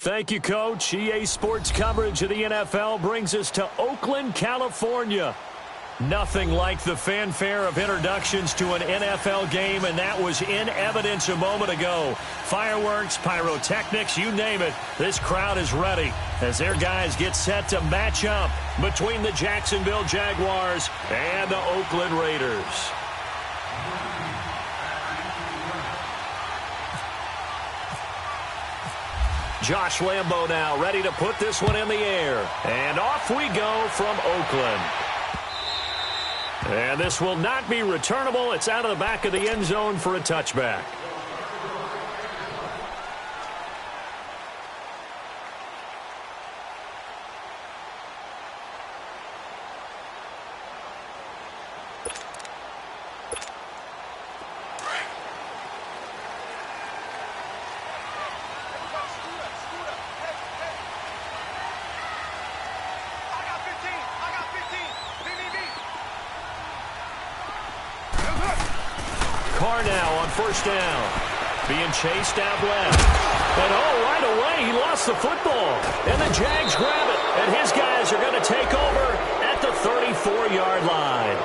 Thank you, Coach. EA Sports coverage of the NFL brings us to Oakland, California. Nothing like the fanfare of introductions to an NFL game, and that was in evidence a moment ago. Fireworks, pyrotechnics, you name it. This crowd is ready as their guys get set to match up between the Jacksonville Jaguars and the Oakland Raiders. Josh Lambo now ready to put this one in the air. And off we go from Oakland. And this will not be returnable. It's out of the back of the end zone for a touchback. Carr now on first down. Being chased out left. And right away, he lost the football. And the Jags grab it. And his guys are going to take over at the 34-yard line.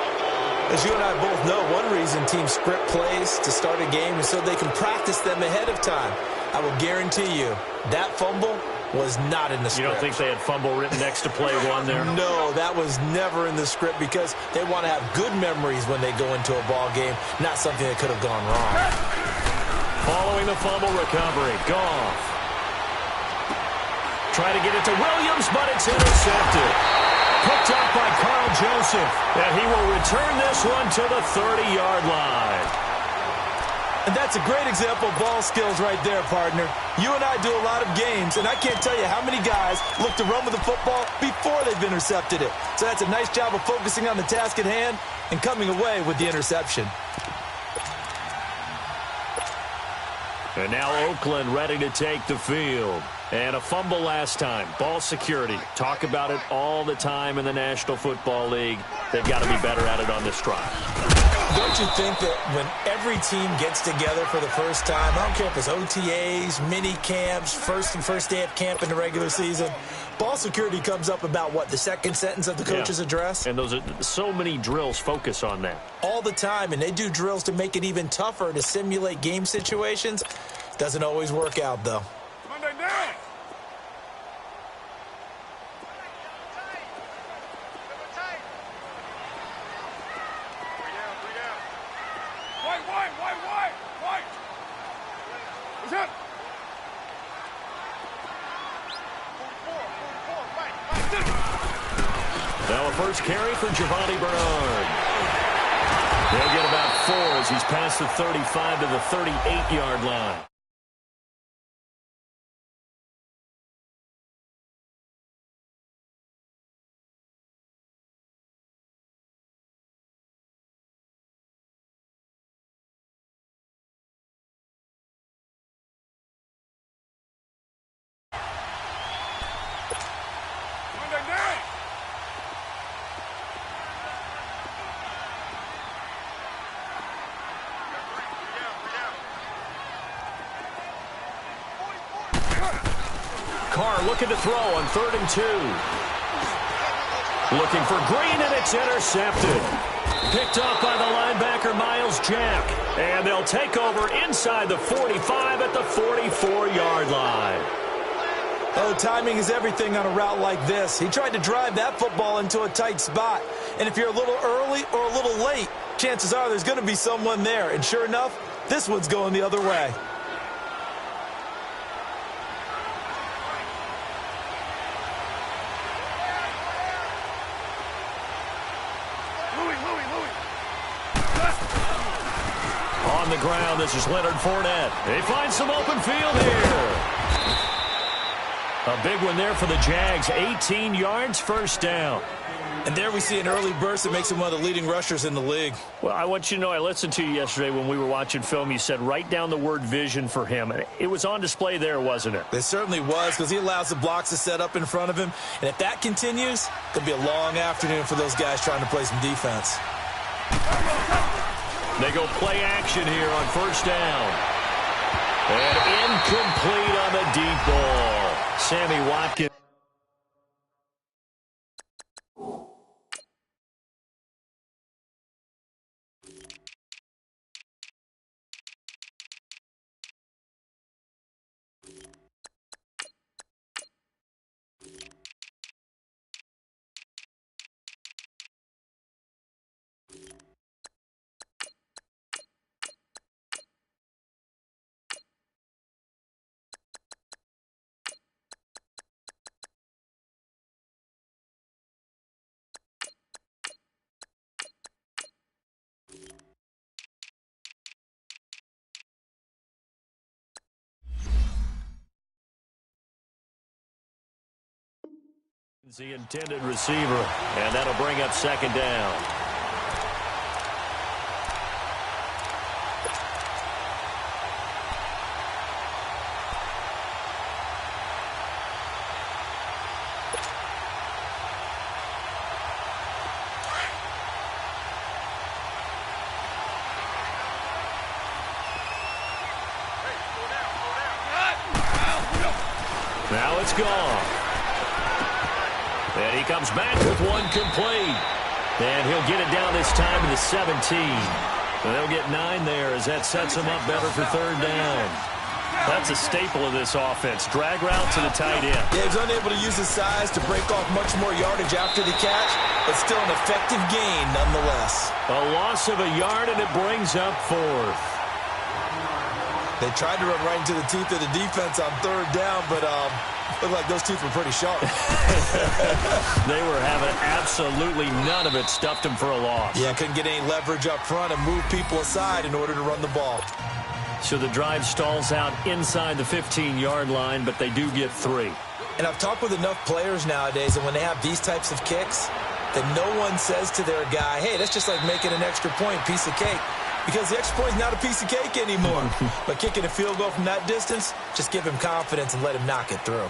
As you and I both know, one reason teams script plays to start a game is so they can practice them ahead of time. I will guarantee you that fumble was not in the script. You don't think they had fumble written next to play one there? No, that was never in the script because they want to have good memories when they go into a ball game, not something that could have gone wrong. Following the fumble recovery, Goff. Try to get it to Williams, but it's intercepted. Picked up by Carl Joseph, and he will return this one to the 30-yard line. And that's a great example of ball skills right there, partner. You and I do a lot of games, and I can't tell you how many guys look to run with the football before they've intercepted it. So that's a nice job of focusing on the task at hand and coming away with the interception. And now Oakland ready to take the field. And a fumble last time. Ball security. Talk about it all the time in the National Football League. They've got to be better at it on this drive. Don't you think that when every team gets together for the first time, I don't care if it's OTAs, mini camps, first day of camp in the regular season, ball security comes up about, what, the second sentence of the coach's address? And those are so many drills focus on that. All the time, and they do drills to make it even tougher to simulate game situations. Doesn't always work out, though. Monday night. White. What's up? Now a first carry for Giovanni Bernard. They'll get about 4 as he's past the 35 to the 38-yard line. Carr looking to throw on 3rd and 2. Looking for Green, and it's intercepted. Picked up by the linebacker, Miles Jack. And they'll take over inside the 45 at the 44-yard line. Oh, timing is everything on a route like this. He tried to drive that football into a tight spot. And if you're a little early or a little late, chances are there's going to be someone there. And sure enough, this one's going the other way. On the ground, this is Leonard Fournette. They find some open field here. A big one there for the Jags. 18 yards, first down. And there we see an early burst that makes him one of the leading rushers in the league. Well, I want you to know, I listened to you yesterday when we were watching film. You said write down the word vision for him. It was on display there, wasn't it? It certainly was, because he allows the blocks to set up in front of him. And if that continues, it'll be a long afternoon for those guys trying to play some defense. They go play action here on first down. And incomplete on the deep ball. Sammy Watkins. The intended receiver, and that'll bring up second down. Now it's gone. And he comes back with one complete. And he'll get it down this time to the 17. And they'll get 9 there as that sets him up better for third down. That's a staple of this offense. Drag route to the tight end. Yeah, he's unable to use his size to break off much more yardage after the catch, but still an effective gain nonetheless. A loss of a yard, and it brings up fourth. They tried to run right into the teeth of the defense on third down, but looked like those teeth were pretty sharp. They were having absolutely none of it. Stuffed him for a loss. Yeah, couldn't get any leverage up front and move people aside in order to run the ball. So the drive stalls out inside the 15-yard line, but they do get 3. And I've talked with enough players nowadays, and when they have these types of kicks, that no one says to their guy, hey, that's just like making an extra point, piece of cake. Because the extra point is not a piece of cake anymore. But kicking a field goal from that distance, just give him confidence and let him knock it through.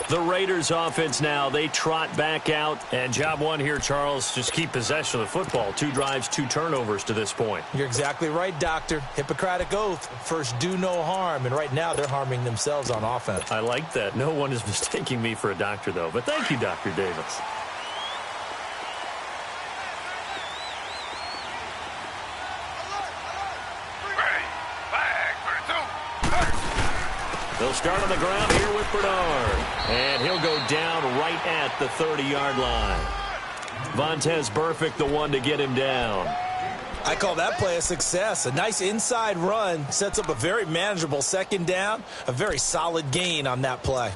The Raiders offense now, they trot back out. And job one here, Charles, just keep possession of the football. 2 drives, 2 turnovers to this point. You're exactly right, Doctor. Hippocratic oath. First, do no harm. And right now, they're harming themselves on offense. I like that. No one is mistaking me for a doctor, though. But thank you, Dr. Davis. They'll start on the ground here with Bernard. And he'll go down right at the 30-yard line. Vontaze Burfict, the one to get him down. I call that play a success. A nice inside run sets up a very manageable second down. A very solid gain on that play.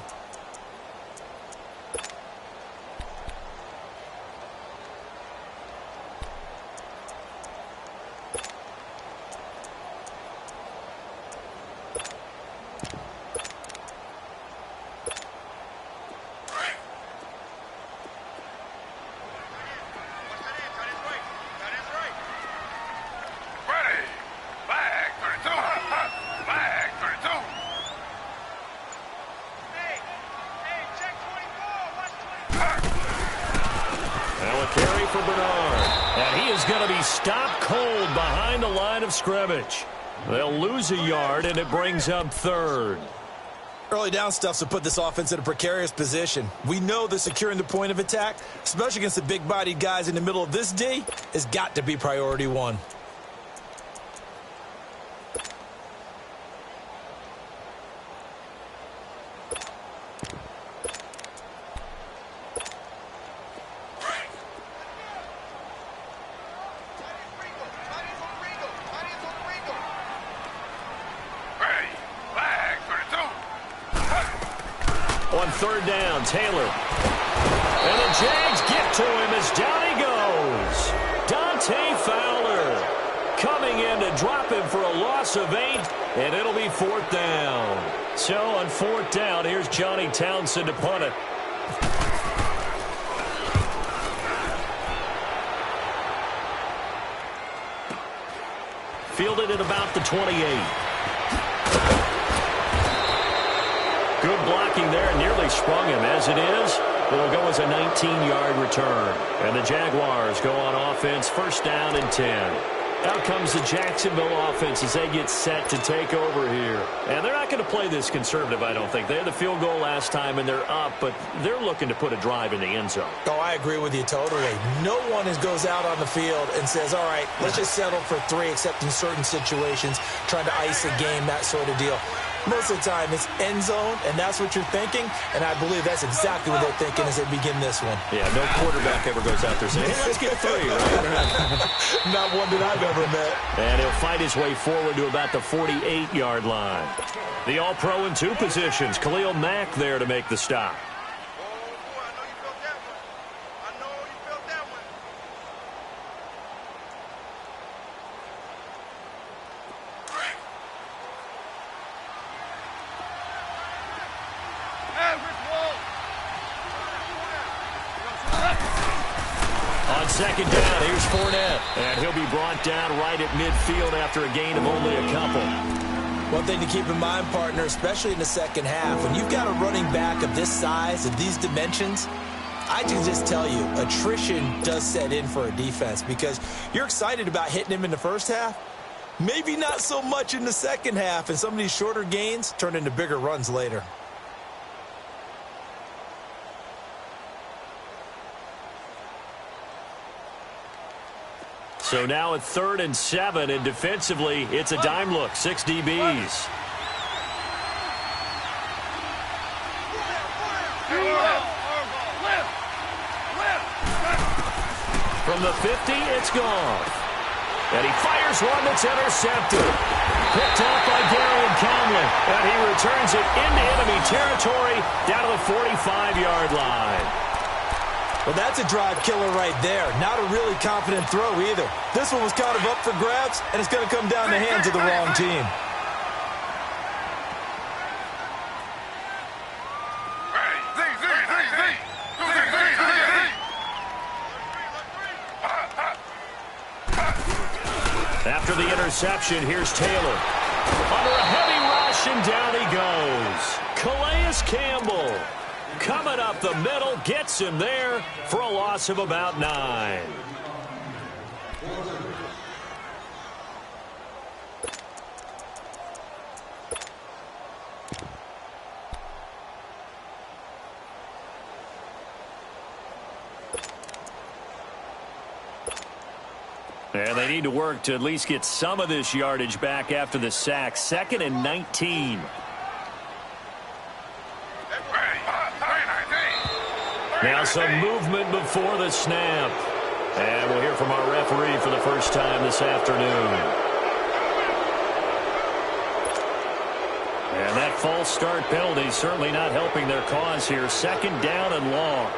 For Bernard. And he is going to be stopped cold behind the line of scrimmage. They'll lose a yard, and it brings up third. Early down stuff to put this offense in a precarious position. We know that securing the point of attack, especially against the big-bodied guys in the middle of this D, has got to be priority one. On third down, Taylor. And the Jags get to him as down he goes. Dante Fowler coming in to drop him for a loss of 8, and it'll be fourth down. So on fourth down, here's Johnny Townsend to punt it. Fielded at about the 28. Good blocking there, nearly sprung him. As it is, it'll go as a 19-yard return. And the Jaguars go on offense, first down and 10. Out comes the Jacksonville offense as they get set to take over here. And they're not going to play this conservative, I don't think. They had the field goal last time, and they're up, but they're looking to put a drive in the end zone. Oh, I agree with you totally. No one goes out on the field and says, all right, let's just settle for 3, except in certain situations, trying to ice a game, that sort of deal. Most of the time, it's end zone, and that's what you're thinking, and I believe that's exactly what they're thinking as they begin this one. Yeah, no quarterback ever goes out there saying, hey, let's get 3, right? Not one that I've ever met. And he'll fight his way forward to about the 48-yard line. The All-Pro in 2 positions. Khalil Mack there to make the stop. On second down, here's Fournette. And he'll be brought down right at midfield after a gain of only a couple. One thing to keep in mind, partner, especially in the second half, when you've got a running back of this size, of these dimensions, I can just tell you, attrition does set in for a defense because you're excited about hitting him in the first half. Maybe not so much in the second half, and some of these shorter gains turn into bigger runs later. So now at 3rd and 7, and defensively, it's a dime look, 6 DBs. From the 50, it's gone. And he fires one that's intercepted. Picked off by Darian Conley. And he returns it into enemy territory down to the 45-yard line. Well, that's a drive killer right there. Not a really confident throw either. This one was kind of up for grabs, and it's going to come down the hands of the wrong team. After the interception, here's Taylor. Under a heavy rush, and down he goes. Calais Campbell coming up the middle, gets him there for a loss of about 9. And they need to work to at least get some of this yardage back after the sack. 2nd and 19. Now some movement before the snap. And we'll hear from our referee for the first time this afternoon. And that false start penalty certainly not helping their cause here. 2nd down and long.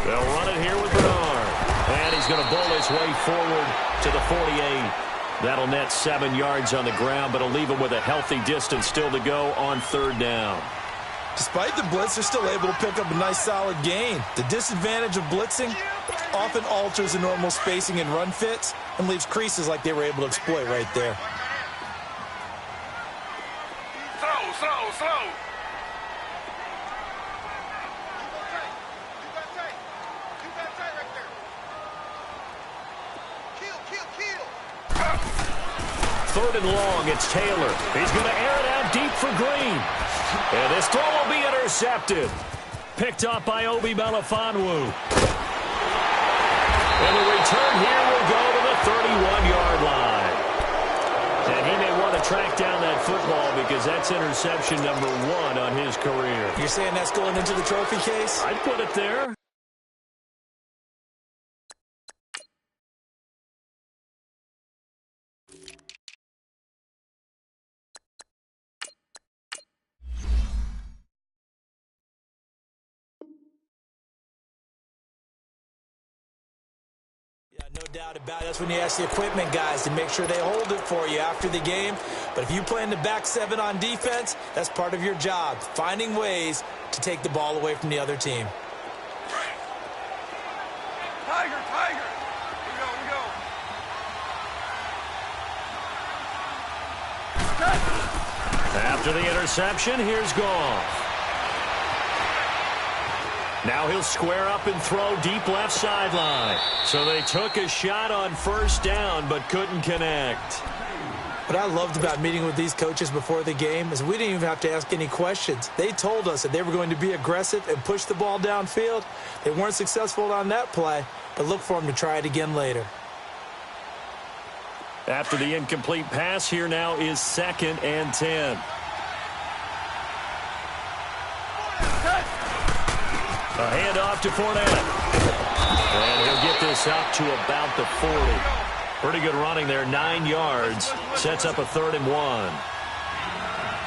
They'll run it here with Bernard. And he's going to bowl his way forward to the 48. That'll net 7 yards on the ground, but it'll leave him with a healthy distance still to go on 3rd down. Despite the blitz, they're still able to pick up a nice solid gain. The disadvantage of blitzing often alters the normal spacing and run fits and leaves creases like they were able to exploit right there. Slow. Third and long, it's Taylor. He's going to air it out deep for Green. And this throw will be intercepted. Picked up by Obi Melifonwu. And the return here will go to the 31-yard line. And he may want to track down that football because that's interception number 1 on his career. You're saying that's going into the trophy case? I'd put it there. Yeah, no doubt about it. That's when you ask the equipment guys to make sure they hold it for you after the game. But if you play in the back 7 on defense, that's part of your job, finding ways to take the ball away from the other team. Tiger. We go. After the interception, here's Goff. Now he'll square up and throw deep left sideline. So they took a shot on first down but couldn't connect. What I loved about meeting with these coaches before the game is we didn't even have to ask any questions. They told us that they were going to be aggressive and push the ball downfield. They weren't successful on that play, but look for them to try it again later. After the incomplete pass, here now is 2nd and 10. A handoff to Fournette. And he'll get this up to about the 40. Pretty good running there, 9 yards. Sets up a 3rd and 1.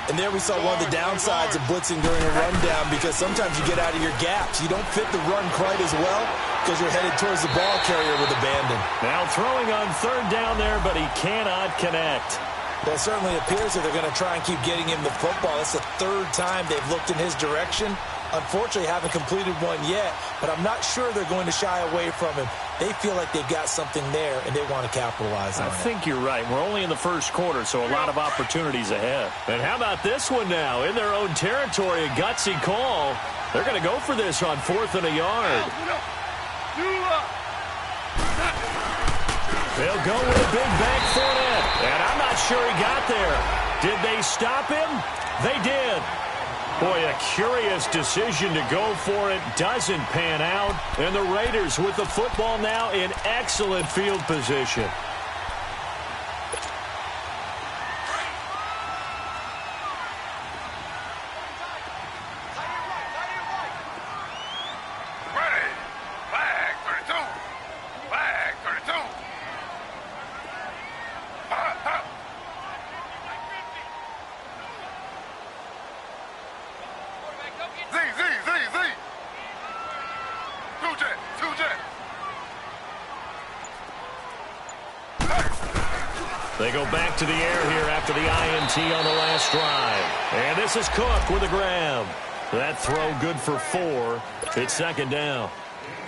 And there we saw one of the downsides of blitzing during a rundown, because sometimes you get out of your gaps. You don't fit the run quite as well because you're headed towards the ball carrier with abandon. Now throwing on 3rd down there, but he cannot connect. Well, it certainly appears that they're going to try and keep getting him the football. That's the 3rd time they've looked in his direction. Unfortunately, haven't completed one yet, but I'm not sure they're going to shy away from him. They feel like they've got something there, and they want to capitalize on it. I think you're right. We're only in the first quarter, so a lot of opportunities ahead. And how about this one now? In their own territory, a gutsy call. They're going to go for this on 4th and a yard. They'll go with a big bank Fournette, and I'm not sure he got there. Did they stop him? They did. Boy, a curious decision to go for it. Doesn't pan out. And the Raiders with the football now in excellent field position. Ready. Flag 32. Flag 32. Z. Two jet. They go back to the air here after the INT on the last drive. And this is Cook with a grab. That throw good for 4. It's 2nd down.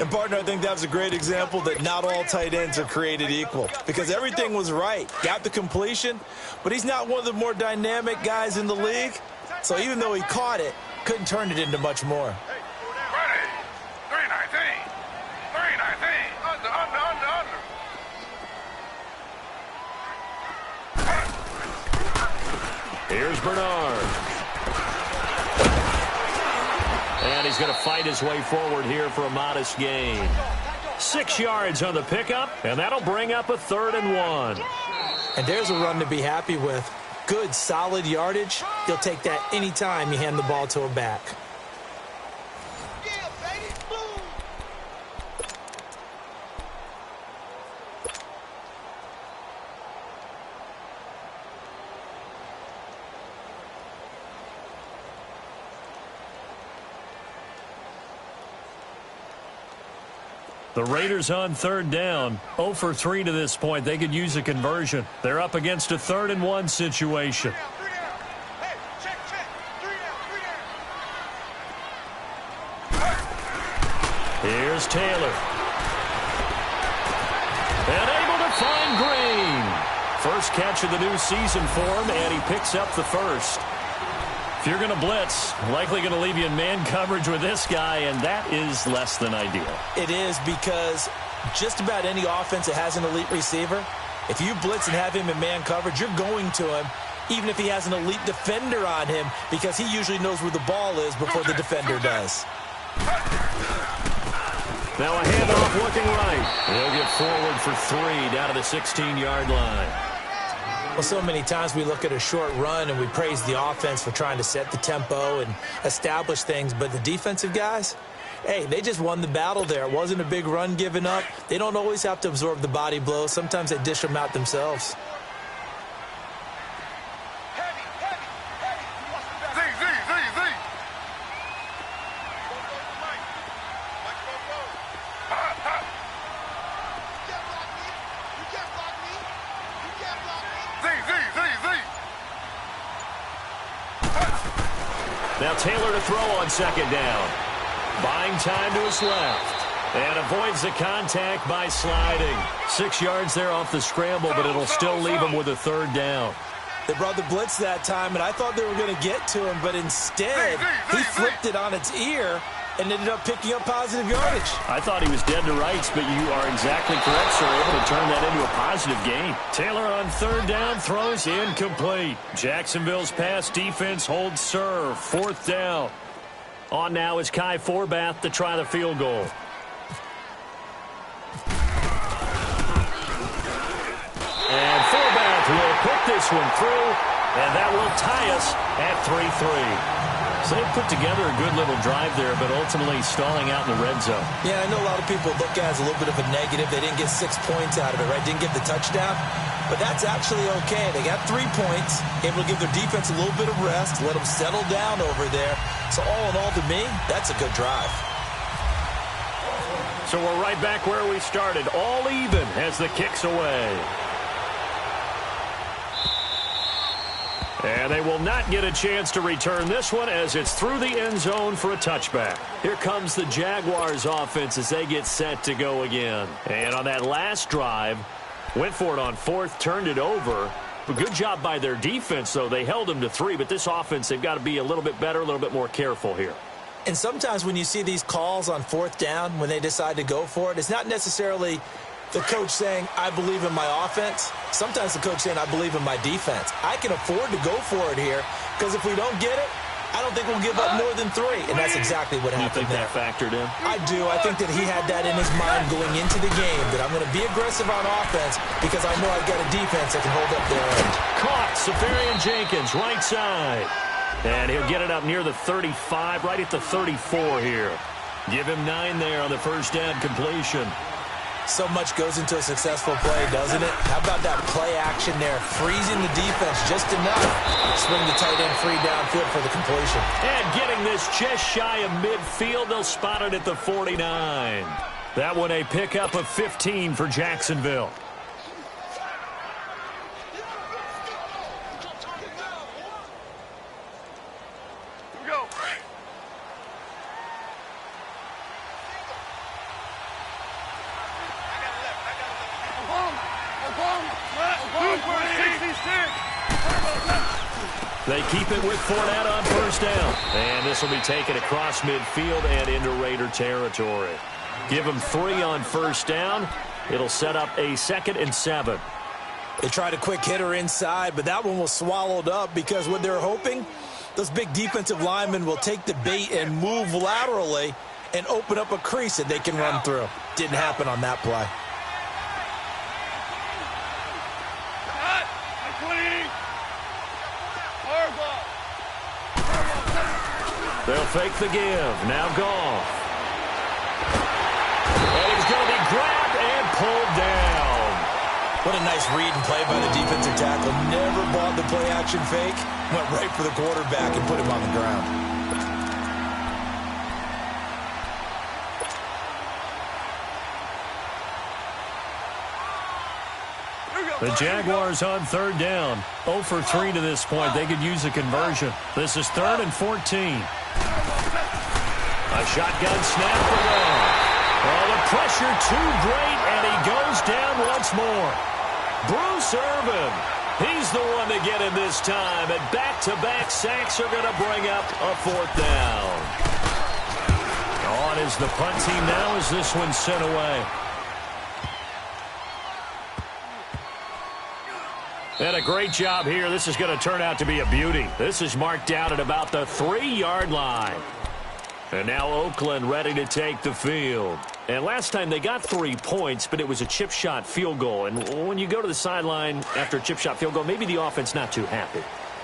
And, partner, I think that was a great example that not all tight ends are created equal, because everything was right. Got the completion, but he's not one of the more dynamic guys in the league. So even though he caught it, couldn't turn it into much more. Ready. 319. 319. Under. Here's Bernard. And he's going to fight his way forward here for a modest gain. 6 yards on the pickup, and that'll bring up a 3rd and 1. And there's a run to be happy with. Good, solid yardage. He'll take that anytime you hand the ball to a back. The Raiders on 3rd down. 0 for 3 to this point. They could use a conversion. They're up against a 3rd and 1 situation. Here's Taylor. And able to find Green. First catch of the new season for him, and he picks up the first. If you're going to blitz, likely going to leave you in man coverage with this guy, and that is less than ideal. It is, because just about any offense that has an elite receiver, if you blitz and have him in man coverage, you're going to him, even if he has an elite defender on him, because he usually knows where the ball is before the defender does. Now a handoff looking right. They'll get forward for 3 down to the 16-yard line. Well, so many times we look at a short run and we praise the offense for trying to set the tempo and establish things, but the defensive guys, hey, they just won the battle there. It wasn't a big run given up. They don't always have to absorb the body blows. Sometimes they dish them out themselves. Now Taylor to throw on 2nd down. Buying time to his left. And avoids the contact by sliding. 6 yards there off the scramble, but it'll still leave him with a 3rd down. They brought the blitz that time, and I thought they were going to get to him, but instead he flipped it on its ear and ended up picking up positive yardage. I thought he was dead to rights, but you are exactly correct, sir. Able to turn that into a positive gain. Taylor on third down, throws incomplete. Jacksonville's pass defense holds serve. Fourth down. On now is Kai Forbath to try the field goal. And Forbath will put this one through, and that will tie us at 3-3. So they put together a good little drive there, but ultimately stalling out in the red zone. Yeah, I know a lot of people look at it as a little bit of a negative. They didn't get 6 points out of it, right? Didn't get the touchdown. But that's actually okay. They got 3 points, able to give their defense a little bit of rest, let them settle down over there. So all in all, to me, that's a good drive. So we're right back where we started, all even as the kick's away. And they will not get a chance to return this one as it's through the end zone for a touchback. Here comes the Jaguars offense as they get set to go again. And on that last drive, went for it on fourth, turned it over. A good job by their defense, though. They held them to 3, but this offense, they've got to be a little bit better, a little bit more careful here. And sometimes when you see these calls on fourth down, when they decide to go for it, it's not necessarily the coach saying, I believe in my offense. Sometimes the coach saying, I believe in my defense. I can afford to go for it here because if we don't get it, I don't think we'll give up more than 3. And that's exactly what happened there. You think that factored in? I do. I think that he had that in his mind going into the game, that I'm going to be aggressive on offense because I know I've got a defense that can hold up their end. Caught. Safarian Jenkins, right side. And he'll get it up near the 35, right at the 34 here. Give him 9 there on the first down completion. So much goes into a successful play, doesn't it? How about that play action there? Freezing the defense just enough. Swing the tight end free downfield for the completion. And getting this just shy of midfield. They'll spot it at the 49. That one a pickup of 15 for Jacksonville. They keep it with Fournette on first down. And this will be taken across midfield and into Raider territory. Give them 3 on first down. It'll set up a 2nd and 7. They tried a quick hitter inside, but that one was swallowed up because what they're hoping, those big defensive linemen will take the bait and move laterally and open up a crease that they can run through. Didn't happen on that play. They'll fake the give. Now Goff. And he's going to be grabbed and pulled down. What a nice read and play by the defensive tackle. Never bought the play action fake. Went right for the quarterback and put him on the ground. The Jaguars on third down. 0 for 3 to this point. They could use a conversion. This is 3rd and 14. A shotgun snap for Goff. Oh, the pressure too great, and he goes down once more. Bruce Irvin, he's the one to get him this time, and back-to-back sacks are going to bring up a 4th down. On is the punt team now as this one's sent away. And a great job here. This is going to turn out to be a beauty. This is marked out at about the 3-yard line. And now Oakland ready to take the field. And last time they got 3 points, but it was a chip shot field goal. And when you go to the sideline after a chip shot field goal, maybe the offense not too happy.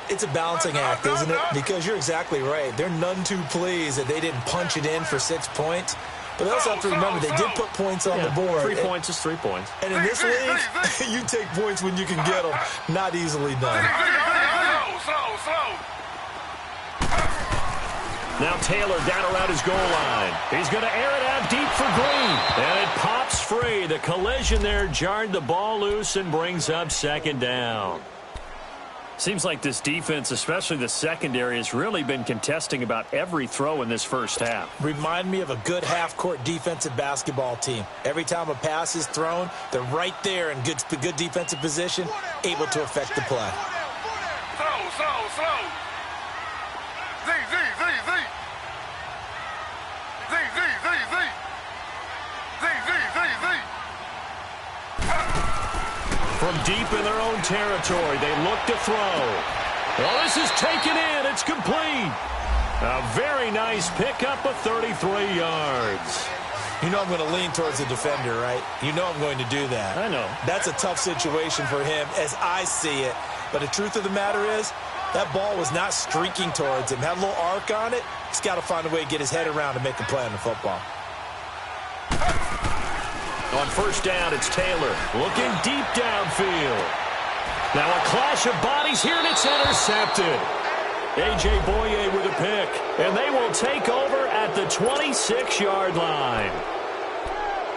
It's a balancing act, isn't it? Because you're exactly right. They're none too pleased that they didn't punch it in for 6 points. But they also have to remember they did put points on the board. 3 points is 3 points. And in this league, you take points when you can get them. Not easily done. Slow. Now Taylor down around his goal line. He's going to air it out deep for Green. And it pops free. The collision there jarred the ball loose and brings up 2nd down. Seems like this defense, especially the secondary, has really been contesting about every throw in this first half. Remind me of a good half-court defensive basketball team. Every time a pass is thrown, they're right there in good defensive position, able to affect the play. Slow. Z. From deep in their own territory, they look to throw. Well, this is taken in. It's complete. A very nice pickup of 33 yards. You know I'm going to lean towards the defender, right? You know I'm going to do that. I know. That's a tough situation for him as I see it. But the truth of the matter is, that ball was not streaking towards him. Had a little arc on it. He's got to find a way to get his head around and make a play on the football. On first down, it's Taylor looking deep downfield. Now a clash of bodies here, and it's intercepted. A.J. Boye with a pick, and they will take over at the 26-yard line.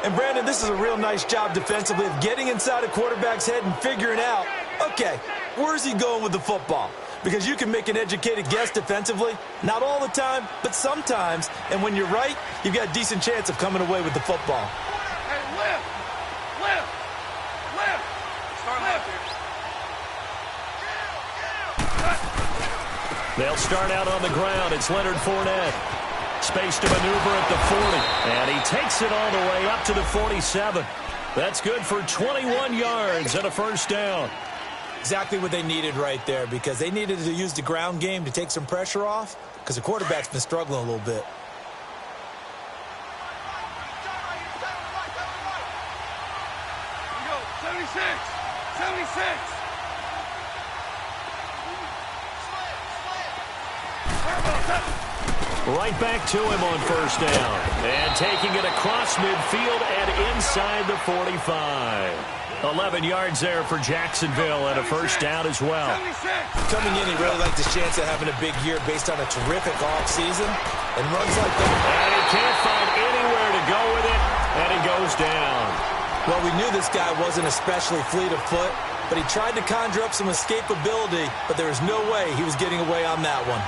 And, Brandon, this is a real nice job defensively of getting inside a quarterback's head and figuring out, okay, where's he going with the football? Because you can make an educated guess defensively, not all the time, but sometimes. And when you're right, you've got a decent chance of coming away with the football. Hey, lift! Start left here. They'll start out on the ground. It's Leonard Fournette. Space to maneuver at the 40. And he takes it all the way up to the 47. That's good for 21 yards and a first down. Exactly what they needed right there, because they needed to use the ground game to take some pressure off, because the quarterback's been struggling a little bit. Here we go. 76. Right back to him on first down. And taking it across midfield and inside the 45. 11 yards there for Jacksonville and a first down as well. 76. Coming in, he really liked his chance of having a big year based on a terrific offseason. And runs like that. And he can't find anywhere to go with it, and he goes down. Well, we knew this guy wasn't especially fleet of foot, but he tried to conjure up some escapability, but there was no way he was getting away on that one.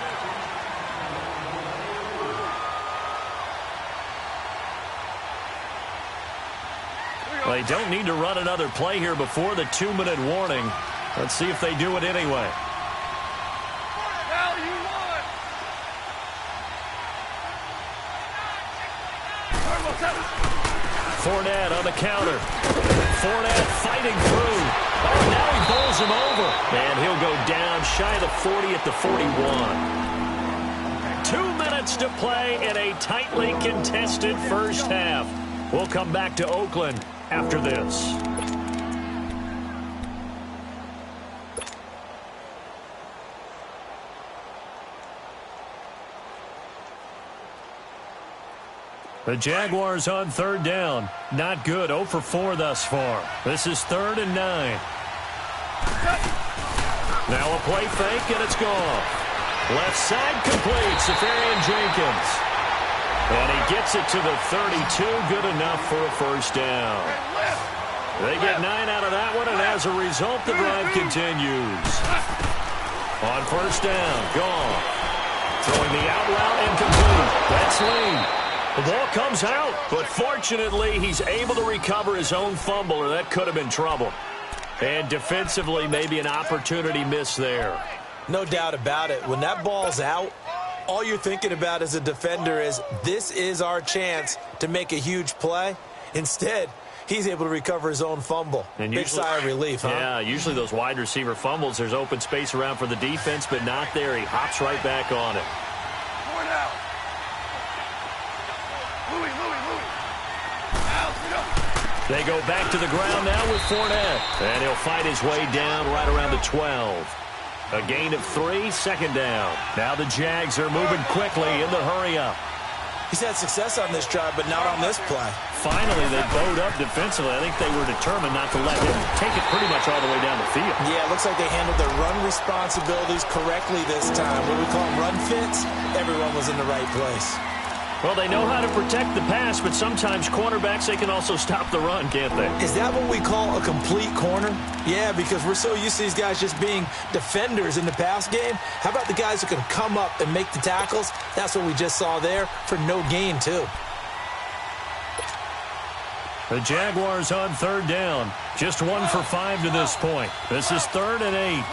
They don't need to run another play here before the 2-minute warning. Let's see if they do it anyway. Now you won. Fournette on the counter. Fournette fighting through. Oh, now he bowls him over. And he'll go down shy of the 40 at the 41. 2 minutes to play in a tightly contested first half. We'll come back to Oakland after this. The Jaguars on third down. Not good. 0 for 4 thus far. This is 3rd and 9. Now a play fake, and it's gone. Left side complete. Safarian Jenkins. And he gets it to the 32. Good enough for a first down. They get 9 out of that one, and as a result, the drive continues. On first down, gone. Throwing the out route and complete. That's Lee. The ball comes out, but fortunately, he's able to recover his own fumble, or that could have been trouble. And defensively, maybe an opportunity missed there. No doubt about it. When that ball's out, all you're thinking about as a defender is, this is our chance to make a huge play. Instead, he's able to recover his own fumble. And big sigh of relief, huh? Yeah, usually those wide receiver fumbles, there's open space around for the defense, but not there. He hops right back on it. More now. Louis. They go back to the ground now with Fournette. And he'll fight his way down right around the 12. A gain of 3, second down. Now the Jags are moving quickly in the hurry-up. He's had success on this drive, but not on this play. Finally, they bowed up defensively. I think they were determined not to let him take it pretty much all the way down the field. Yeah, it looks like they handled their run responsibilities correctly this time. What do we call them, run fits? Everyone was in the right place. Well, they know how to protect the pass, but sometimes cornerbacks, they can also stop the run, can't they? Is that what we call a complete corner? Yeah, because we're so used to these guys just being defenders in the pass game. How about the guys who can come up and make the tackles? That's what we just saw there for no gain, too. The Jaguars on third down. Just 1 for 5 to this point. This is 3rd and 8.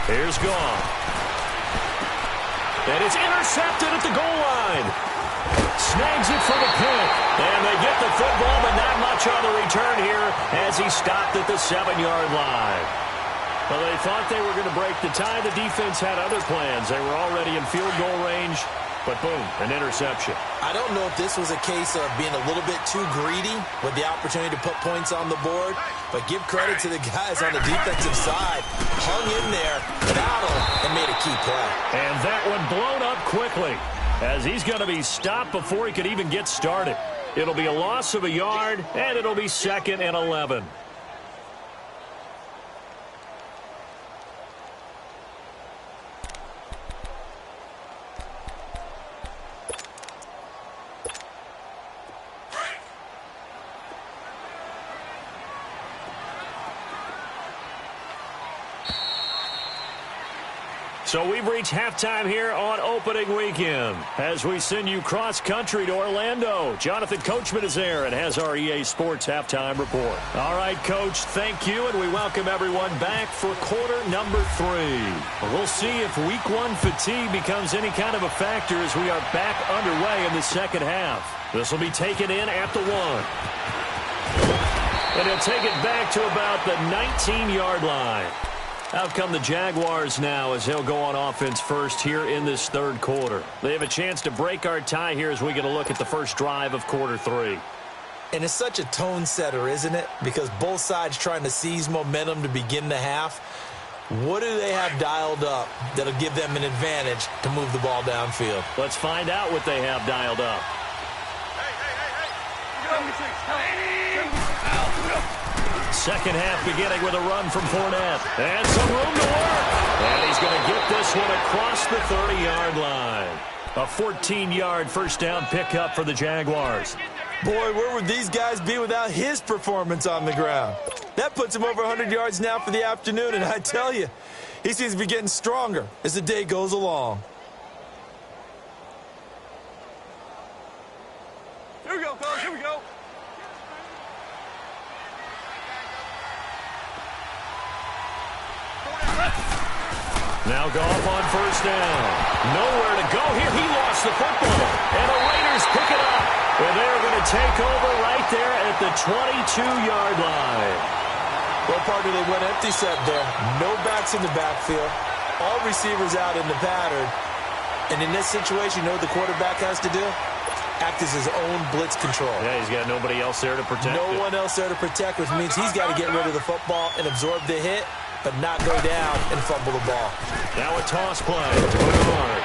Here's Goff. And it's intercepted at the goal line. snags it for the pick. And they get the football, but not much on the return here as he stopped at the 7-yard line. Well, they thought they were going to break the tie. The defense had other plans. They were already in field goal range, but boom, an interception. I don't know if this was a case of being a little bit too greedy with the opportunity to put points on the board, but give credit to the guys on the defensive side. Hung in there, battled, and made a key play. And that one blown up quickly as he's going to be stopped before he could even get started. It'll be a loss of a yard, and it'll be 2nd and 11. So we've reached halftime here on opening weekend as we send you cross-country to Orlando. Jonathan Coachman is there and has our EA Sports halftime report. All right, Coach, thank you, and we welcome everyone back for quarter number 3. We'll see if week 1 fatigue becomes any kind of a factor as we are back underway in the second half. This will be taken in at the 1. And he'll take it back to about the 19-yard line. Out come the Jaguars now as they'll go on offense first here in this third quarter. They have a chance to break our tie here as we get a look at the first drive of quarter 3. And it's such a tone setter, isn't it? Because both sides trying to seize momentum to begin the half. What do they have dialed up that'll give them an advantage to move the ball downfield? Let's find out what they have dialed up. Second half beginning with a run from Fournette. And some room to work. And he's going to get this one across the 30-yard line. A 14-yard first down pickup for the Jaguars. Boy, where would these guys be without his performance on the ground? That puts him over 100 yards now for the afternoon, and I tell you, he seems to be getting stronger as the day goes along. Here we go, fellas, here we go. Now Goff on first down. Nowhere to go here. He lost the football. And the Raiders pick it up. And they're going to take over right there at the 22-yard line. Well, partner, they went empty set there. No backs in the backfield. All receivers out in the pattern. And in this situation, you know what the quarterback has to do? Act as his own blitz control. Yeah, he's got nobody else there to protect No one else there to protect, which means he's got to get rid of the football and absorb the hit, but not go down and fumble the ball. Now a toss play to Bernard.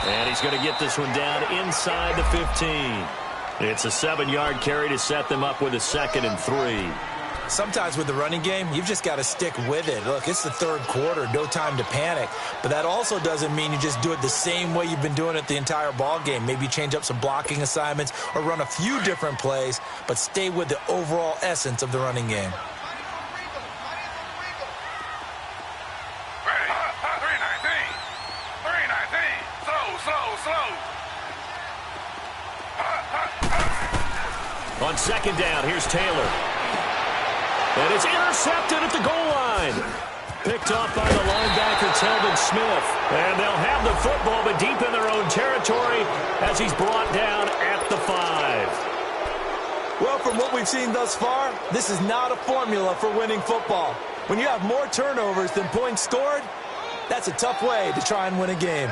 And he's going to get this one down inside the 15. It's a 7-yard carry to set them up with a 2nd and 3. Sometimes with the running game, you've just got to stick with it. Look, it's the third quarter, no time to panic. But that also doesn't mean you just do it the same way you've been doing it the entire ball game. Maybe change up some blocking assignments or run a few different plays, but stay with the overall essence of the running game. On second down, here's Taylor. And it's intercepted at the goal line. Picked off by the linebacker, Telvin Smith. And they'll have the football, but deep in their own territory as he's brought down at the 5. Well, from what we've seen thus far, this is not a formula for winning football. When you have more turnovers than points scored, that's a tough way to try and win a game.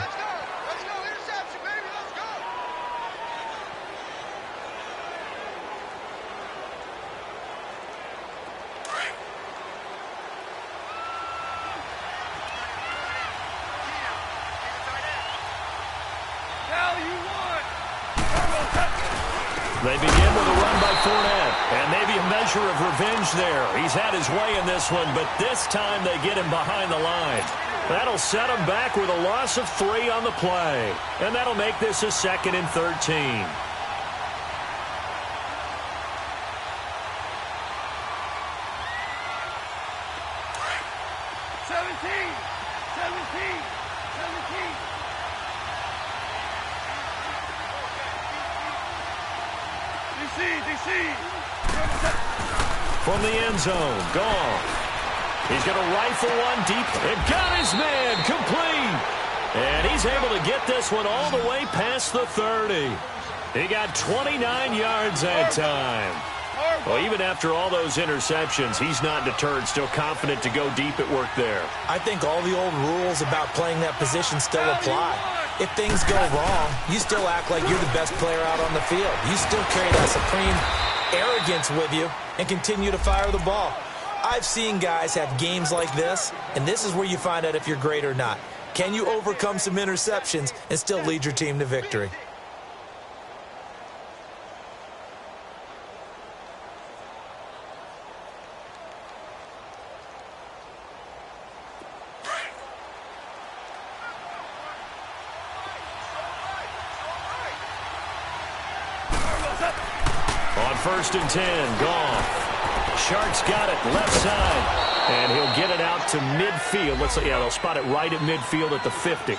They begin with a run by Fournette, and maybe a measure of revenge there. He's had his way in this one, but this time they get him behind the line. That'll set him back with a loss of 3 on the play, and that'll make this a 2nd and 13. From the end zone, Goff. He's going to rifle one deep and got his man complete. And he's able to get this one all the way past the 30. He got 29 yards that time. Well, even after all those interceptions, he's not deterred, still confident to go deep at work there. I think all the old rules about playing that position still apply. If things go wrong, you still act like you're the best player out on the field. You still carry that supreme arrogance with you and continue to fire the ball. I've seen guys have games like this, and this is where you find out if you're great or not. Can you overcome some interceptions and still lead your team to victory? On 1st and 10, Goff. Sharks got it, left side. And he'll get it out to midfield. Yeah, they'll spot it right at midfield at the 50.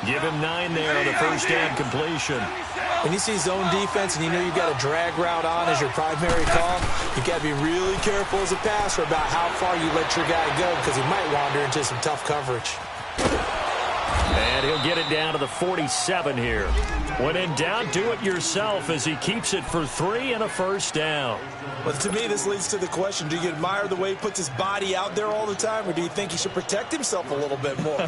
Give him 9 there on the first down completion. When you see zone defense and you know you've got a drag route on as your primary call, you've got to be really careful as a passer about how far you let your guy go because he might wander into some tough coverage. And he'll get it down to the 47 here. When in doubt, do it yourself as he keeps it for 3 and a first down. But to me, this leads to the question, do you admire the way he puts his body out there all the time, or do you think he should protect himself a little bit more?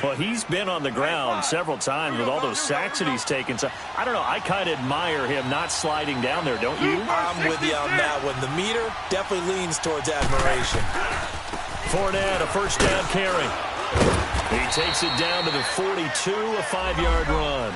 Well, he's been on the ground several times with all those sacks that he's taken. So I don't know. I kind of admire him not sliding down there, don't you? I'm with you on that one. The meter definitely leans towards admiration. Fournette, a first down carry. He takes it down to the 42, a 5-yard run.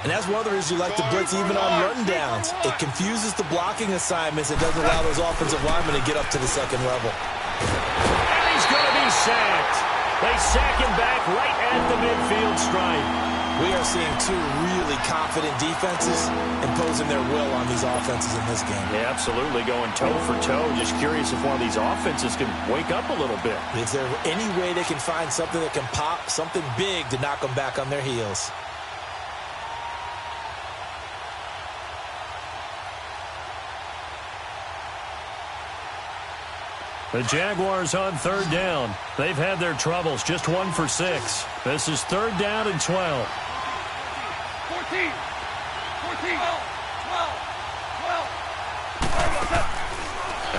And that's one of the reasons you like to blitz even on rundowns. It confuses the blocking assignments. It doesn't allow those offensive linemen to get up to the second level. And he's going to be sacked. They sack him back right at the midfield stripe. We are seeing two really confident defenses imposing their will on these offenses in this game. Yeah, absolutely, going toe for toe. Just curious if one of these offenses can wake up a little bit. Is there any way they can find something that can pop, something big to knock them back on their heels? The Jaguars on 3rd down. They've had their troubles, just 1 for 6. This is 3rd down and 12. 14, 12.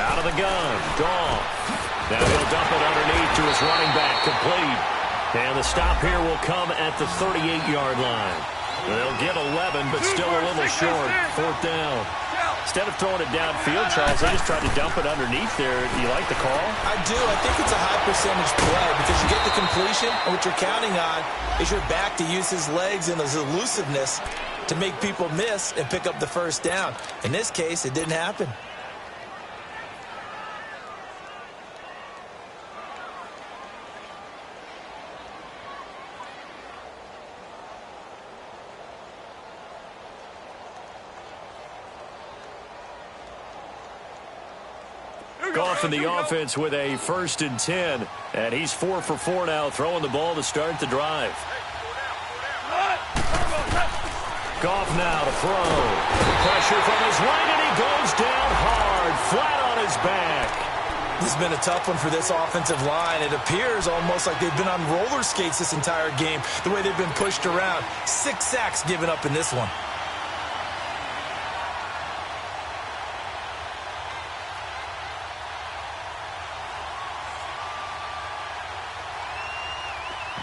Out of the gun, Goff. Now he'll dump it underneath to his running back, complete. And the stop here will come at the 38-yard line. They'll get 11, but still a little short. 4th down. Instead of throwing it downfield, Charles, they just tried to dump it underneath there. Do you like the call? I do. I think it's a high percentage play because you get the completion, and what you're counting on is your back to use his legs and his elusiveness to make people miss and pick up the first down. In this case, it didn't happen. Goff in the offense with a 1st and 10. And he's 4 for 4 now, throwing the ball to start the drive. Goff now to throw. Pressure from his right, and he goes down hard, flat on his back. This has been a tough one for this offensive line. It appears almost like they've been on roller skates this entire game, the way they've been pushed around. 6 sacks given up in this one.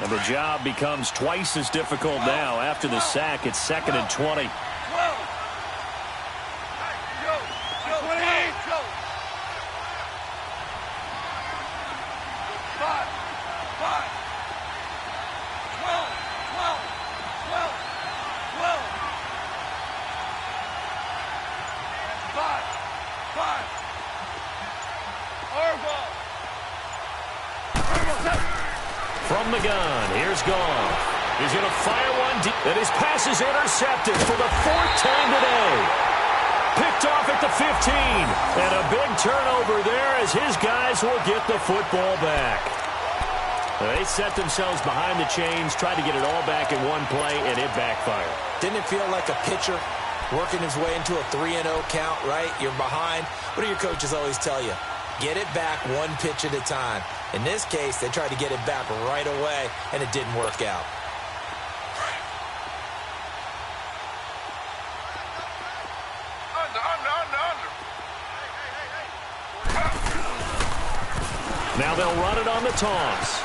And the job becomes twice as difficult now after the sack. It's 2nd and 20. From the gun, here's Goff. He's going to fire one deep, and his pass is intercepted for the 4th time today. Picked off at the 15, and a big turnover there as his guys will get the football back. They set themselves behind the chains, tried to get it all back in one play, and it backfired. Didn't it feel like a pitcher working his way into a 3-0 count, right? You're behind. What do your coaches always tell you? Get it back one pitch at a time. In this case, they tried to get it back right away, and it didn't work out. Now they'll run it on the toss.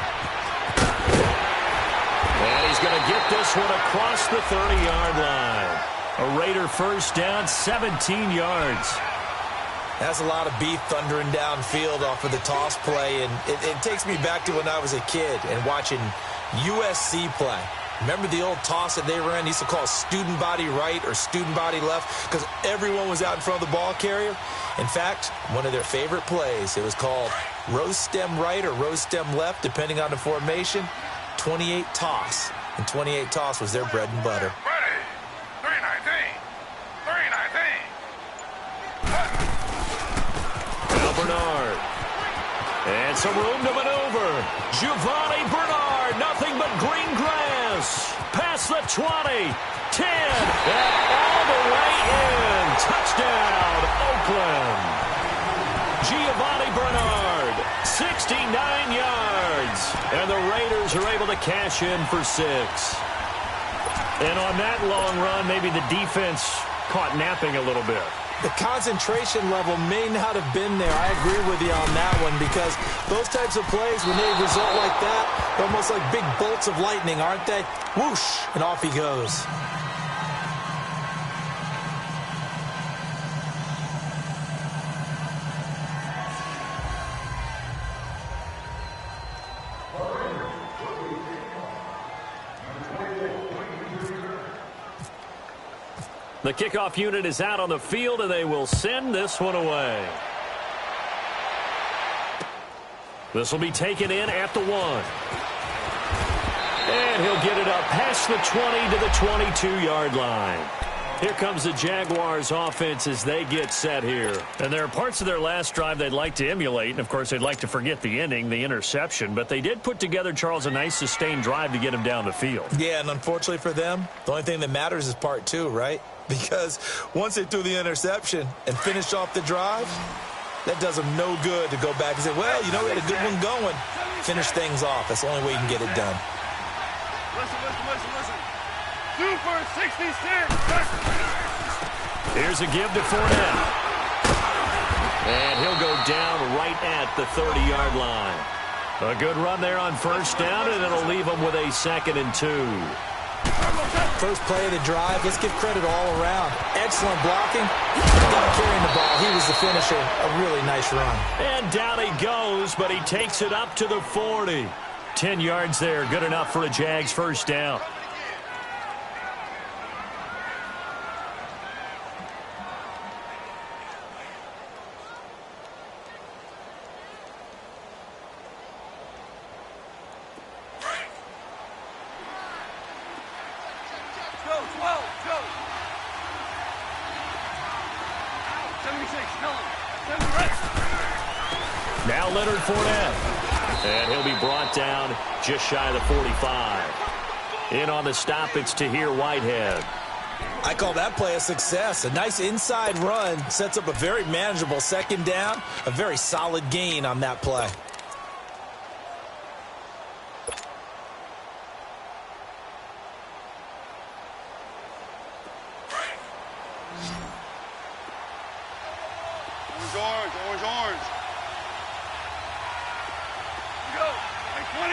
And he's going to get this one across the 30-yard line. A Raider first down, 17 yards. That's a lot of beef thundering downfield off of the toss play, and it takes me back to when I was a kid and watching USC play. Remember the old toss that they ran? They used to call student body right or student body left because everyone was out in front of the ball carrier. In fact, one of their favorite plays, it was called rose stem right or rose stem left, depending on the formation. 28 toss, and 28 toss was their bread and butter. Bernard. And some room to maneuver. Giovanni Bernard, nothing but green grass. Past the 20, 10, and all the way in. Touchdown, Oakland. Giovanni Bernard, 69 yards. And the Raiders are able to cash in for 6. And on that long run, maybe the defense caught napping a little bit. The concentration level may not have been there. I agree with you on that one because those types of plays, when they result like that, they're almost like big bolts of lightning, aren't they? Whoosh, and off he goes. The kickoff unit is out on the field, and they will send this one away. This will be taken in at the 1. And he'll get it up past the 20 to the 22-yard line. Here comes the Jaguars offense as they get set here. And there are parts of their last drive they'd like to emulate. And, of course, they'd like to forget the ending, the interception. But they did put together, Charles, a nice sustained drive to get him down the field. Yeah, and unfortunately for them, the only thing that matters is part 2, right? Because once they threw the interception and finished off the drive, that does them no good to go back and say, well, you know, we had a good one going. Finish things off. That's the only way you can get it done. Listen. Super 66. Here's a give to Fournette. And he'll go down right at the 30-yard line. A good run there on first down, and it'll leave them with a 2nd and 2. First play of the drive, let's give credit all around. Excellent blocking. Not carrying the ball. He was the finisher. A really nice run. And down he goes, but he takes it up to the 40. 10 yards there, good enough for a Jags first down. Now Leonard Fournette. And he'll be brought down just shy of the 45. In on the stop, it's Tahir Whitehead. I call that play a success. A nice inside run sets up a very manageable 2nd down. A very solid gain on that play. Orange. Go. 20.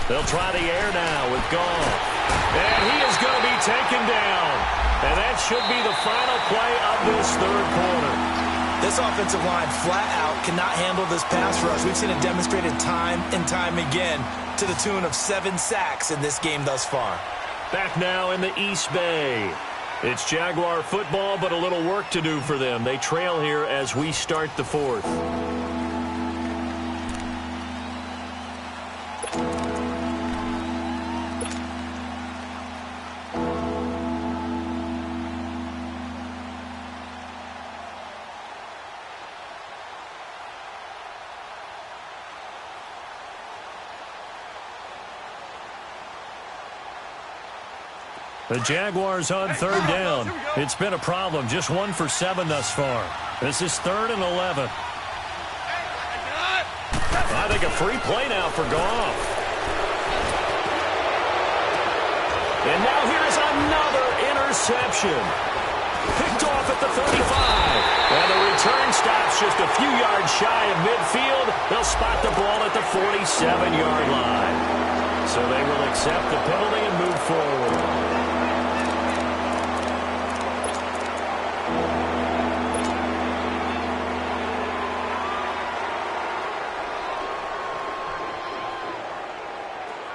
They'll try the air now with Goff. And he is going to be taken down. And that should be the final play of this 3rd quarter. This offensive line flat out cannot handle this pass rush. We've seen it demonstrated time and time again to the tune of 7 sacks in this game thus far. Back now in the East Bay. It's Jaguar football, but a little work to do for them. They trail here as we start the 4th. The Jaguars on 3rd down. It's been a problem. Just 1 for 7 thus far. This is 3rd and 11. I think a free play now for Goff. And now here's another interception. Picked picked off at the 35. And the return stops just a few yards shy of midfield. They'll spot the ball at the 47-yard line. So they will accept the penalty and move forward.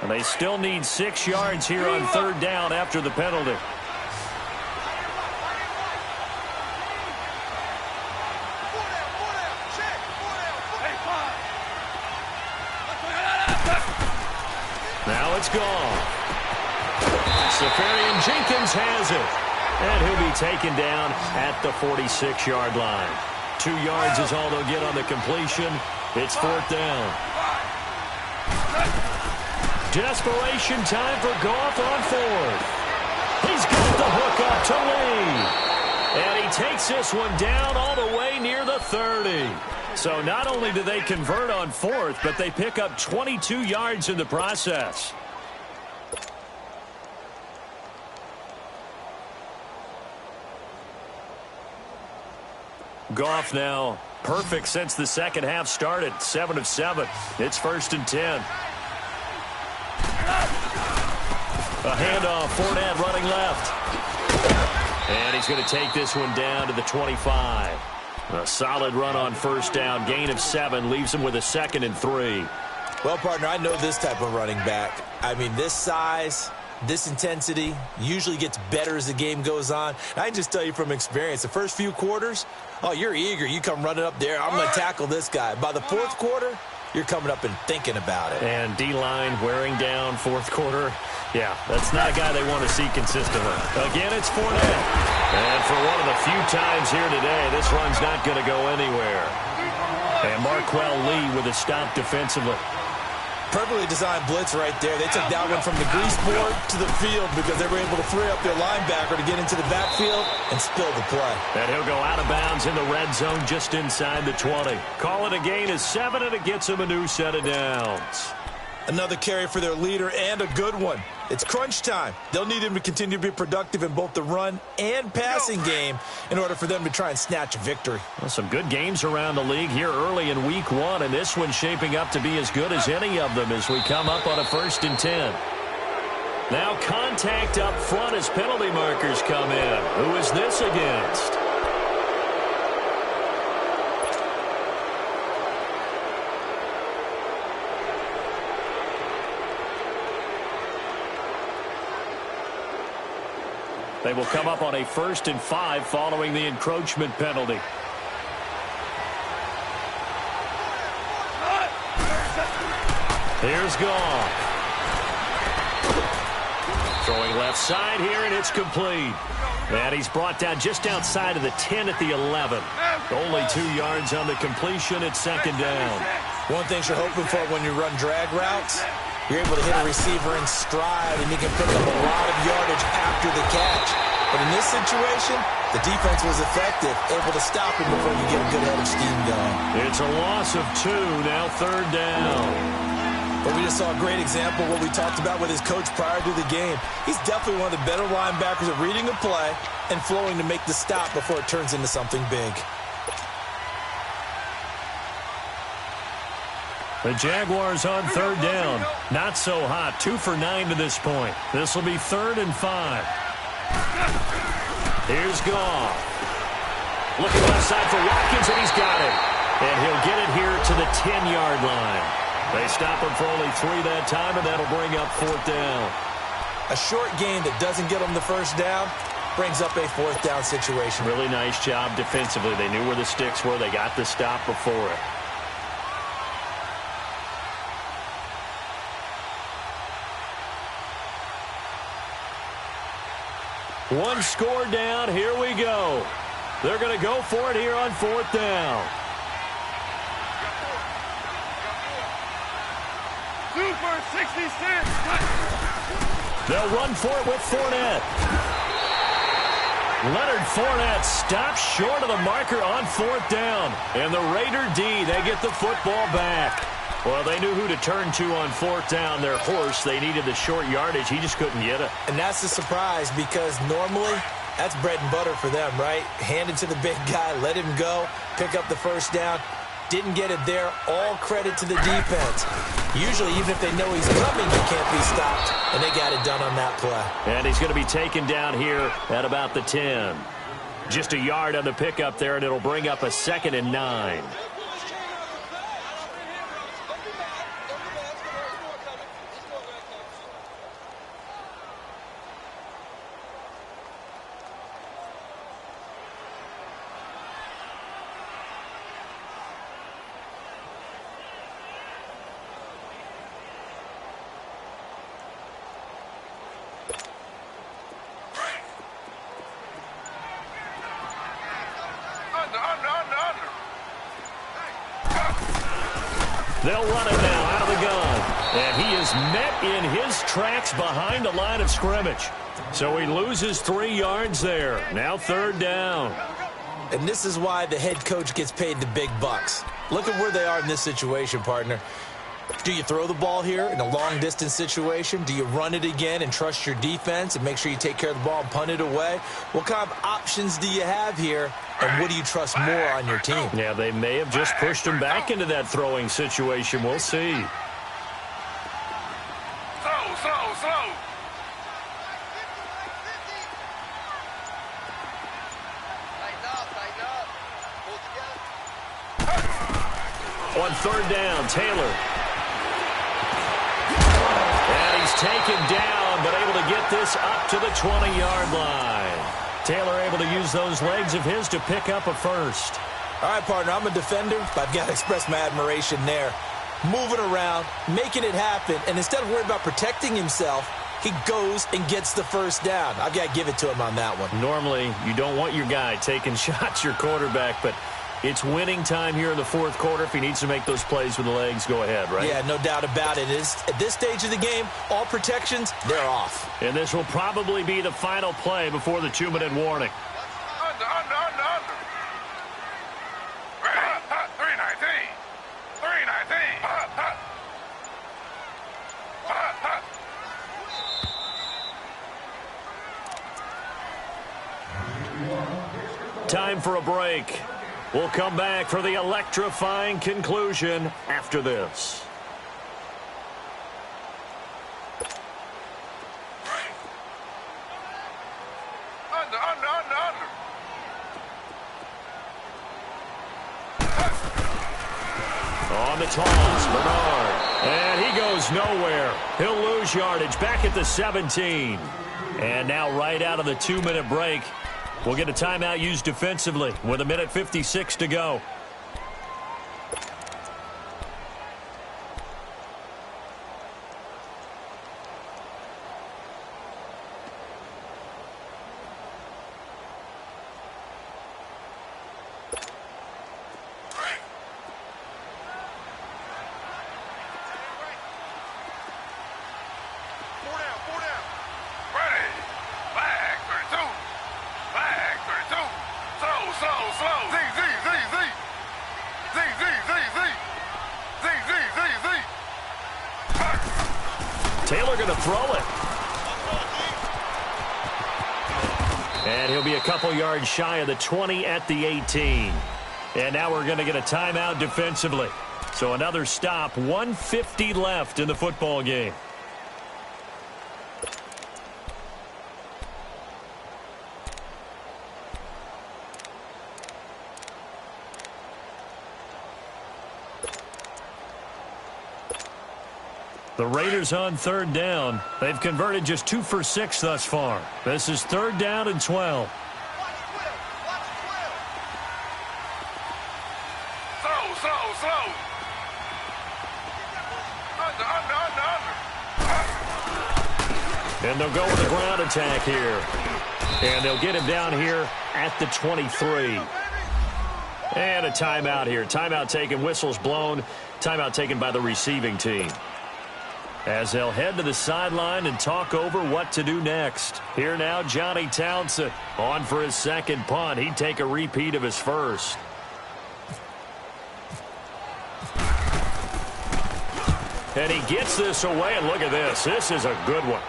And they still need 6 yards here on third down after the penalty. Now it's gone. Safarian Jenkins has it. And he'll be taken down at the 46-yard line. 2 yards is all they'll get on the completion. It's fourth down. Desperation time for Goff on fourth. He's got the hook up to Lee. And he takes this one down all the way near the 30. So not only do they convert on fourth, but they pick up 22 yards in the process. Goff now perfect since the second half started. 7 of 7. It's 1st and 10. A handoff, Fournette running left. And he's going to take this one down to the 25. A solid run on first down. Gain of 7 leaves him with a 2nd and 3. Well, partner, I know this type of running back. I mean, this size, this intensity usually gets better as the game goes on. And I can just tell you from experience, the first few quarters, oh, you're eager. You come running up there. I'm going to tackle this guy. By the fourth quarter, you're coming up and thinking about it. And D-line wearing down fourth quarter. Yeah, that's not a guy they want to see consistently. Again, it's Fournette. And for one of the few times here today, this run's not going to go anywhere. And Marquell Lee with a stop defensively. Perfectly designed blitz right there. They took that one from the grease board to the field because they were able to free up their linebacker to get into the backfield and spill the play. And he'll go out of bounds in the red zone just inside the 20. Call it a gain of 7, and it gets him a new set of downs. Another carry for their leader and a good one. It's crunch time. They'll need him to continue to be productive in both the run and passing game in order for them to try and snatch a victory. Well, some good games around the league here early in week 1, and this one's shaping up to be as good as any of them as we come up on a 1st and 10. Now contact up front as penalty markers come in. Who is this against? They will come up on a 1st and 5 following the encroachment penalty. Here's Goff. Throwing left side here, and it's complete. And he's brought down just outside of the 10 at the 11. Only 2 yards on the completion. It's 2nd down. One thing you're hoping for when you run drag routes, you're able to hit a receiver in stride, and you can pick up a lot of yardage after the catch. But in this situation, the defense was effective, able to stop him before you get a good head of steam going. It's a loss of 2, now 3rd down. But we just saw a great example of what we talked about with his coach prior to the game. He's definitely one of the better linebackers at reading a play and flowing to make the stop before it turns into something big. The Jaguars on 3rd down. Not so hot. 2 for 9 to this point. This will be 3rd and 5. Here's Goff. Looking left side for Watkins, and he's got it. And he'll get it here to the 10-yard line. They stop him for only 3 that time, and that'll bring up 4th down. A short gain that doesn't get them the first down brings up a 4th down situation. Really nice job defensively. They knew where the sticks were. They got the stop before it. One score down. Here we go. They're going to go for it here on 4th down. Super 66. They'll run for it with Fournette. Leonard Fournette stops short of the marker on 4th down. And the Raider D, they get the football back. Well, they knew who to turn to on 4th down. Their horse, they needed the short yardage. He just couldn't get it. And that's a surprise because normally That's bread and butter for them, right? Hand it to the big guy, let him go, pick up the first down. Didn't get it there. All credit to the defense. Usually, even if they know he's coming, he can't be stopped. And they got it done on that play. And he's going to be taken down here at about the 10. Just a yard on the pickup there, and it'll bring up a 2nd and 9. They'll run it now out of the gun. And he is met in his tracks behind the line of scrimmage. So he loses 3 yards there. Now 3rd down. And this is why the head coach gets paid the big bucks. Look at where they are in this situation, partner. Do you throw the ball here in a long-distance situation? Do you run it again and trust your defense and make sure you take care of the ball and punt it away? What kind of options do you have here, and what do you trust more on your team? Yeah, they may have just pushed him back into that throwing situation. We'll see. Slow. On 3rd down, Taylor. And he's taken down, but able to get this up to the 20-yard line. Taylor able to use those legs of his to pick up a first. All right, partner, I'm a defender, but I've got to express my admiration there. Moving around, making it happen, and instead of worrying about protecting himself, he goes and gets the first down. I've got to give it to him on that one. Normally, you don't want your guy taking shots, your quarterback, but it's winning time here in the 4th quarter. If he needs to make those plays with the legs, go ahead, right? Yeah, no doubt about it. At this stage of the game, all protections, they're off. And this will probably be the final play before the 2-minute warning. Under. 319. 319. Time for a break. We'll come back for the electrifying conclusion after this. Under. On the toss, Bernard. And he goes nowhere. He'll lose yardage back at the 17. And now right out of the 2-minute break, we'll get a timeout used defensively with 1:56 to go. Taylor going to throw it. And he'll be a couple yards shy of the 20 at the 18. And now we're going to get a timeout defensively. So another stop, 1:50 left in the football game. The Raiders on 3rd down. They've converted just 2 for 6 thus far. This is 3rd down and 12. Slow. Under. And they'll go with the ground attack here. And they'll get him down here at the 23. And a timeout here. Timeout taken, whistles blown. Timeout taken by the receiving team. As they'll head to the sideline and talk over what to do next. Here now, Johnny Townsend on for his 2nd punt. He'd take a repeat of his first. And he gets this away, and look at this. This is a good one.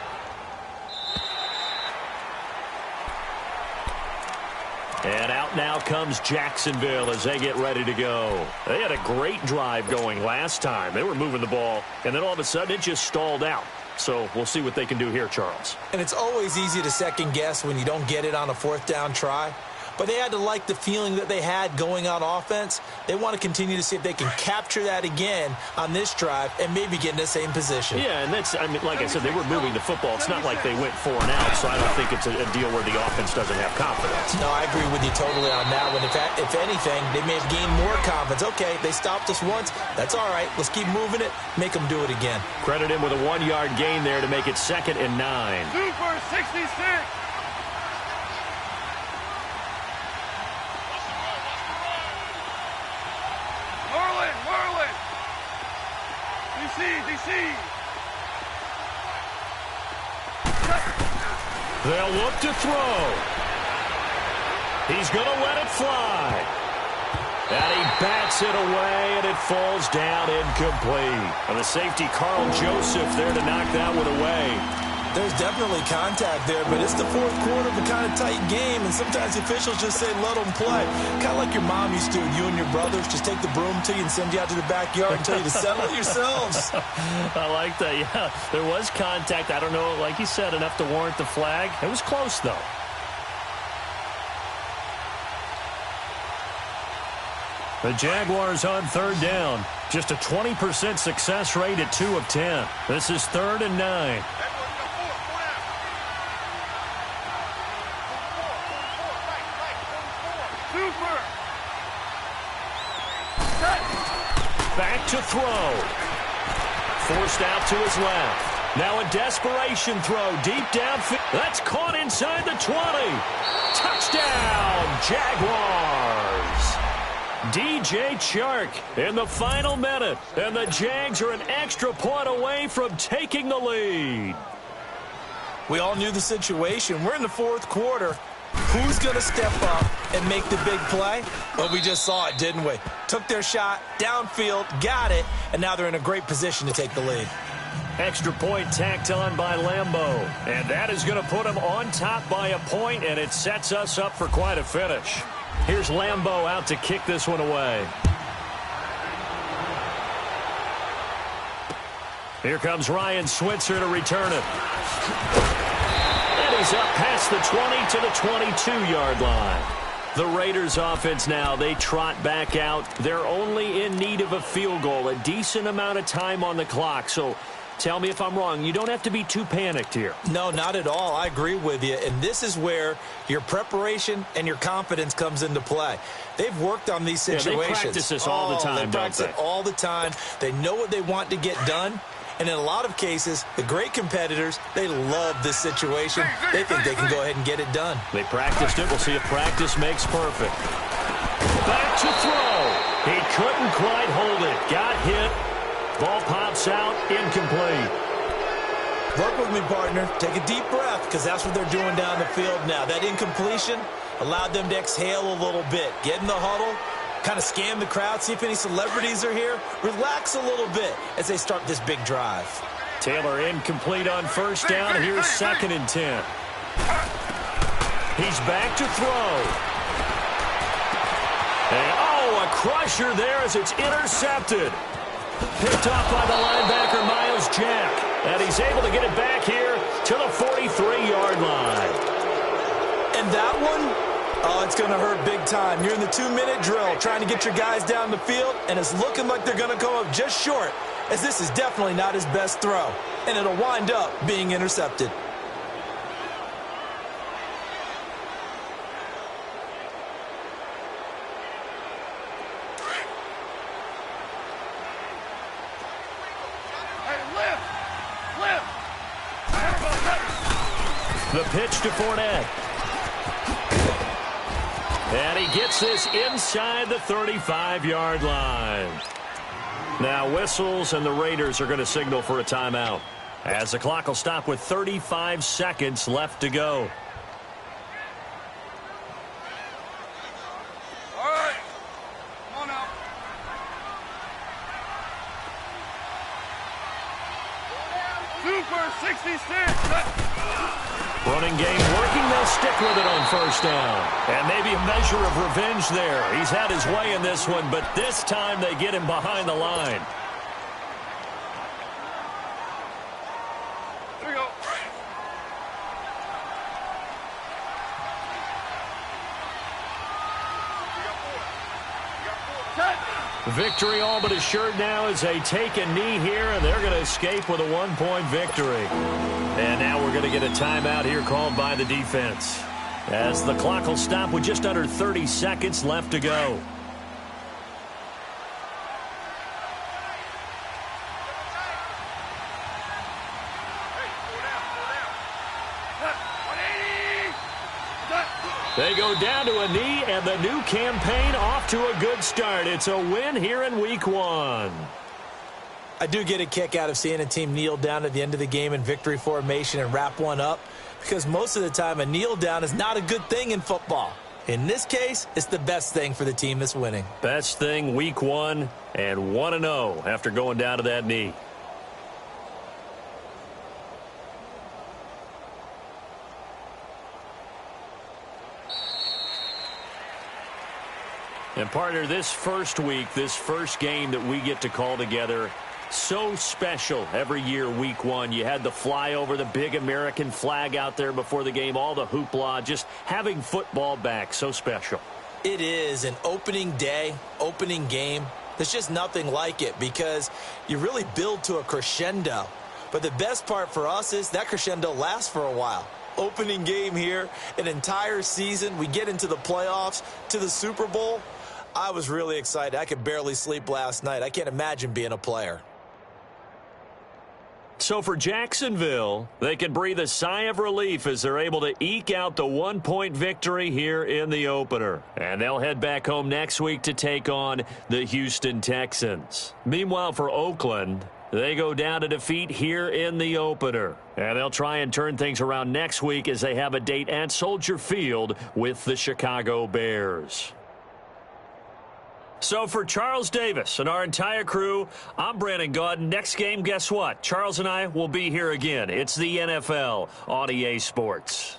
comes Jacksonville as they get ready to go. They had a great drive going last time. They were moving the ball, and then all of a sudden it just stalled out. So we'll see what they can do here, Charles. And it's always easy to second guess when you don't get it on a fourth down try. But they had to like the feeling that they had going on offense. They want to continue to see if they can capture that again on this drive and maybe get in the same position. Yeah, and that's, I mean, like I said, they were moving the football. It's not like they went 4 and out, so I don't think it's a deal where the offense doesn't have confidence. No, I agree with you totally on that one. In fact, if anything, they may have gained more confidence. Okay, they stopped us once. That's all right. Let's keep moving it. Make them do it again. Credit him with a 1-yard gain there to make it 2nd and 9. Super 66. Marlin. DC. They'll look to throw. He's going to let it fly. And he bats it away, and it falls down incomplete. And the safety, Carl Joseph, there to knock that one away. There's definitely contact there, but it's the fourth quarter of a kind of tight game, and sometimes the officials just say, let them play. Kind of like your mom used to, you and your brothers, just take the broom to you and send you out to the backyard and tell you to settle it yourselves. I like that, yeah. There was contact. I don't know, like you said, enough to warrant the flag. It was close, though. The Jaguars on 3rd down. Just a 20% success rate at 2 of 10. This is 3rd and 9. Back to throw. Forced out to his left. Now a desperation throw deep downfield. That's caught inside the 20. Touchdown, Jaguars. DJ Chark in the final minute. And the Jags are an extra point away from taking the lead. We all knew the situation. We're in the fourth quarter. Who's going to step up and make the big play? Well, we just saw it, didn't we? Took their shot, downfield, got it, and now they're in a great position to take the lead. Extra point tacked on by Lambeau. And that is going to put them on top by a point, and it sets us up for quite a finish. Here's Lambeau out to kick this one away. Here comes Ryan Switzer to return it. And he's up past the 20 to the 22-yard line. The Raiders offense now, they trot back out. They're only in need of a field goal, a decent amount of time on the clock. So tell me if I'm wrong. You don't have to be too panicked here. No, not at all. I agree with you. And this is where your preparation and your confidence comes into play. They've worked on these situations. Yeah, they practice this all the time, They practice it all the time. They know what they want to get done. And in a lot of cases, the great competitors, they love this situation. They think they can go ahead and get it done. They practiced it. We'll see if practice makes perfect. Back to throw. He couldn't quite hold it. Got hit. Ball pops out. Incomplete. Work with me, partner. Take a deep breath, because that's what they're doing down the field now. That incompletion allowed them to exhale a little bit. Get in the huddle. Kind of scan the crowd, see if any celebrities are here. Relax a little bit as they start this big drive. Taylor incomplete on first down. Here's 2nd and 10. He's back to throw. And, a crusher there as it's intercepted. Picked off by the linebacker, Miles Jack. And he's able to get it back here to the 43-yard line. And that one... oh, it's going to hurt big time. You're in the 2-minute drill trying to get your guys down the field, and it's looking like they're going to come up just short, as this is definitely not his best throw, and it'll wind up being intercepted. The pitch to Fournette. And he gets this inside the 35-yard line. Now whistles, and the Raiders are going to signal for a timeout, as the clock will stop with 35 seconds left to go. All right. Come on now. 2 for 66. Running game working. They'll stick with it on first down. And maybe a measure of revenge there. He's had his way in this one, but this time they get him behind the line. Here we go. Victory all but assured now as they take a knee here, and they're going to escape with a one-point victory. And now we're going to get a timeout here called by the defense, as the clock will stop with just under 30 seconds left to go. They go down to a knee, and the new campaign off to a good start. It's a win here in Week 1. I do get a kick out of seeing a team kneel down at the end of the game in victory formation and wrap one up, because most of the time a kneel down is not a good thing in football. In this case, it's the best thing for the team that's winning. Best thing Week 1 and 1-0 after going down to that knee. And, partner, this first week, this first game that we get to call together, so special every year, Week 1. You had the flyover, the big American flag out there before the game, all the hoopla, just having football back, so special. It is an opening day, opening game. There's just nothing like it because you really build to a crescendo. But the best part for us is that crescendo lasts for a while. Opening game here, an entire season. We get into the playoffs, to the Super Bowl. I was really excited. I could barely sleep last night. I can't imagine being a player. So for Jacksonville, they can breathe a sigh of relief as they're able to eke out the one-point victory here in the opener. And they'll head back home next week to take on the Houston Texans. Meanwhile, for Oakland, they go down to defeat here in the opener. And they'll try and turn things around next week as they have a date at Soldier Field with the Chicago Bears. So for Charles Davis and our entire crew, I'm Brandon Gaudin. Next game, guess what? Charles and I will be here again. It's the NFL on EA Sports.